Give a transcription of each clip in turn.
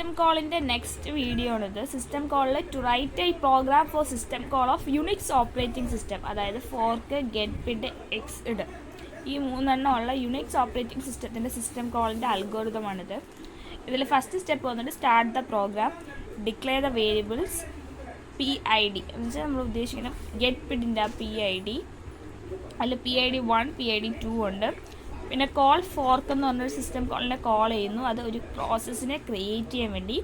System കോളിൻ്റെ next video ആണിത്. System കോളിൽ to write a program for system call of Unix operating system, അതായത് fork, get, pid, exit, ഈ മൂന്നെണ്ണം ഉള്ള യുണിക്സ് ഓപ്പറേറ്റിംഗ് സിസ്റ്റത്തിൻ്റെ സിസ്റ്റം കോളിൻ്റെ അൽഗോരിതമാണിത്. ഇതിൽ ഫസ്റ്റ് സ്റ്റെപ്പ് വന്നിട്ട് start the program, declare the variables, PID എന്ന് വെച്ചാൽ നമ്മൾ ഉദ്ദേശിക്കണം ഗെറ്റ് പിഡിൻ്റെ PID, അതിൽ PID 1, PID 2 ഉണ്ട്. പിന്നെ കോൾ ഫോർക്ക് എന്ന് പറഞ്ഞൊരു സിസ്റ്റം കോളിനെ കോൾ ചെയ്യുന്നു, അത് ഒരു പ്രോസസ്സിനെ ക്രിയേറ്റ് ചെയ്യാൻ വേണ്ടി.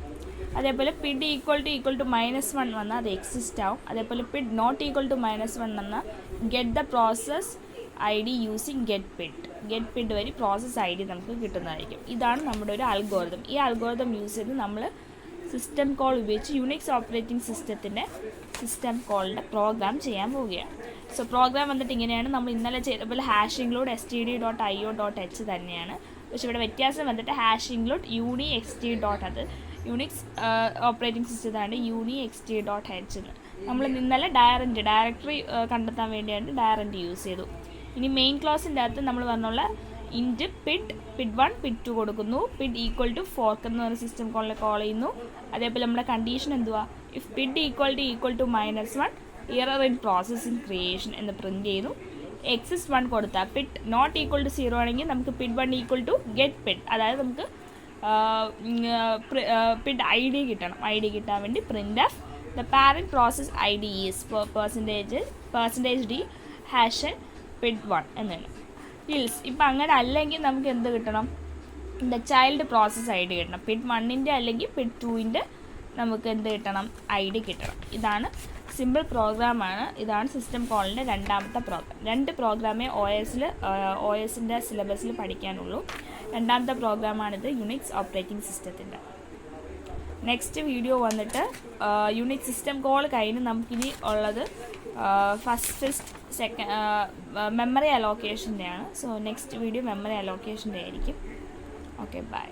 അതേപോലെ പിഡ് ഈക്വൽ ടു -1 വന്നാൽ അത് എക്സിസ്റ്റ് ആവും. അതേപോലെ പിഡ് നോട്ട് ഈക്വൽ ടു -1 വന്നാൽ get the process ID using get PID വഴി പ്രോസസ് ID നമുക്ക് കിട്ടുന്നതായിരിക്കും. ഇതാണ് നമ്മുടെ ഒരു അൽഗോരിതം. ഈ അൽഗോരിതം യൂസ് ചെയ്ത് നമ്മൾ സിസ്റ്റം കോൾ ഉപയോഗിച്ച് യുണിക്സ് ഓപ്പറേറ്റിംഗ് സിസ്റ്റത്തിൻ്റെ സിസ്റ്റം കോളിൻ്റെ പ്രോഗ്രാം ചെയ്യാൻ പോവുകയാണ്. സോ പ്രോഗ്രാം വന്നിട്ട് ഇങ്ങനെയാണ്. നമ്മൾ ഇന്നലെ ചെയ്ത പോലെ #include std.io.h തന്നെയാണ്. പക്ഷെ ഇവിടെ വ്യത്യാസം വന്നിട്ട് #include UniXT. അത് യുണിക്സ് ഓപ്പറേറ്റിംഗ് സിസ്റ്റത്താണ് UniXT.h എന്ന്. നമ്മൾ ഇന്നലെ ഡയറക്ടറി കണ്ടെത്താൻ വേണ്ടിയാണ് ഡയറക്റ്റ് യൂസ് ചെയ്തു. ഇനി മെയിൻ ക്ലാസിൻ്റെ അകത്ത് നമ്മൾ പറഞ്ഞുള്ള ഇൻറ്റ് പിഡ് 1 പിഡ് 2 കൊടുക്കുന്നു. പിഡ് ഈക്വൽ ടു ഫോർക്ക് എന്ന് പറഞ്ഞ സിസ്റ്റം കോളിനെ കോൾ ചെയ്യുന്നു. അതേപോലെ നമ്മുടെ കണ്ടീഷൻ എന്തുവാ, if pid equal to -1 error in processing creation എന്ന് പ്രിൻറ്റ് ചെയ്യുന്നു. എക്സിസ്റ്റ് 1 കൊടുത്താൽ പിഡ് നോട്ട് ഈക്വൽ ടു 0 ആണെങ്കിൽ നമുക്ക് pid 1 equal to get pid, അതായത് നമുക്ക് പിഡ് ID കിട്ടണം. ID കിട്ടാൻ വേണ്ടി print of the parent process ID is %d #pid 1 എന്നാണ്. ഇൽസ് ഇപ്പം അങ്ങനെ അല്ലെങ്കിൽ നമുക്ക് എന്ത് കിട്ടണം, ദ ചൈൽഡ് പ്രോസസ് ID കിട്ടണം. പിഡ് 1ൻ്റെ അല്ലെങ്കിൽ പിഡ് 2ൻ്റെ നമുക്ക് എന്ത് കിട്ടണം, ID കിട്ടണം. ഇതാണ് സിമ്പിൾ പ്രോഗ്രാമാണ്. ഇതാണ് സിസ്റ്റം കോളിൻ്റെ രണ്ടാമത്തെ പ്രോഗ്രാം. 2 പ്രോഗ്രാമേ OSൻ്റെ സിലബസിൽ പഠിക്കാനുള്ളൂ. രണ്ടാമത്തെ പ്രോഗ്രാമാണിത് യുണിക്സ് ഓപ്പറേറ്റിംഗ് സിസ്റ്റത്തിൻ്റെ. നെക്സ്റ്റ് വീഡിയോ വന്നിട്ട് യുണിക്സ് സിസ്റ്റം കോൾ കഴിഞ്ഞ് നമുക്കിനി ഉള്ളത് മെമ്മറി അലോക്കേഷൻ്റെയാണ്. സോ നെക്സ്റ്റ് വീഡിയോ മെമ്മറി അലോക്കേഷൻ്റെ ആയിരിക്കും. Okay, by.